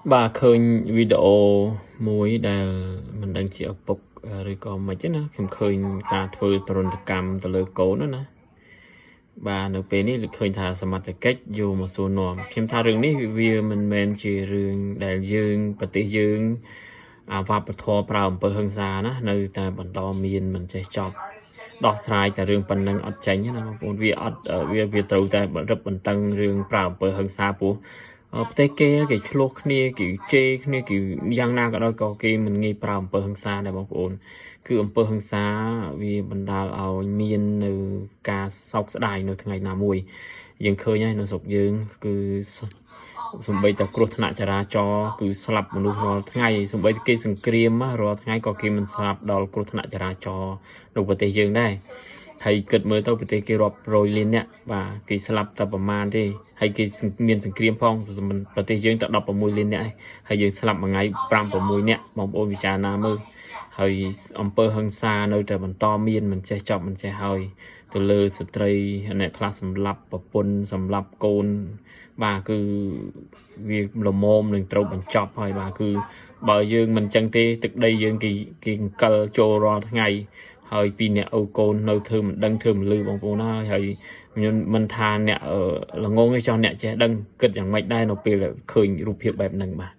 bà khơi video muối đà mình đang chỉ ở bục rồi còn mà chứ nó không khơi cả thôi tròn cầm từ lời cố nữa nè bàនៅពេលនេះឃើញថាសមត្ថកិច្ចយកមកសួរនាំខ្ញុំថារឿងនេះវាមិនមែនជារឿងដែលយើងប្រទេសយើងវប្បធម៌ប្រើអំពើហិង្សាណានៅតែបន្តមានមិនចេះចប់ដោះស្រាយតែរឿងប៉ុណ្ណឹងអត់ចេញណាបងប្អូនវាអត់វាត្រូវតែរឹបបន្តឹងរឿងប្រើអំពើហិង្សាព្រោះប្រទេសគេឆ្លោះគ្នាគេជេរគ្នាគេយ៉ាងណាក៏ដោយក៏គេមិនងាយប្រើអំពើហិង្សាដែរបងប្អូនគឺអំពើហិង្សាវាបណ្ដាលឲ្យមាននៅការសោកស្ដាយនៅថ្ងៃណាមួយយើងឃើញហើយនៅស្រុកយើងគឺសំបីតែគ្រោះថ្នាក់ចរាចរណ៍គឺស្លាប់មនុស្សរាល់ថ្ងៃសំបីគេសង្គ្រាមរាល់ថ្ងៃក៏គេមិនស្លាប់ដល់គ្រោះថ្នាក់ចរាចរណ៍នៅប្រទេសយើងដែរហើយគិតមើលទៅប្រទេសគេរាប់រយលានអ្នកបាទគេស្លាប់តែប្រមាណទេហើយគេមានសង្គ្រាមផងប្រទេសយើងតែ16លានអ្នកហើយយើងស្លាប់មួយថ្ងៃ5 6អ្នកបងប្អូនពិចារណាមើលហើយអំពើហិង្សានៅតែបន្តមានមិនចេះចប់មិនចេះហើយទៅលើស្ត្រីអ្នកខ្លះសម្លាប់ប្រពន្ធសម្លាប់កូនបាទគឺវាលមមនឹងត្រូវបញ្ចប់ហើយបាទគឺបើយើងមិនចឹងទេទឹកដីយើងគេអង្គិលចូលរាល់ថ្ងៃហើយពីអ្នកអូកូននៅធ្វើមិនដឹងធ្វើមិនលឺបងប្អូនហើយខ្ញុំមិនថាអ្នកល្ងងទេចោះអ្នកចេះដឹងគិតយ៉ាងម៉េចដែរនៅពេលឃើញរូបភាពបែបហ្នឹងបាទ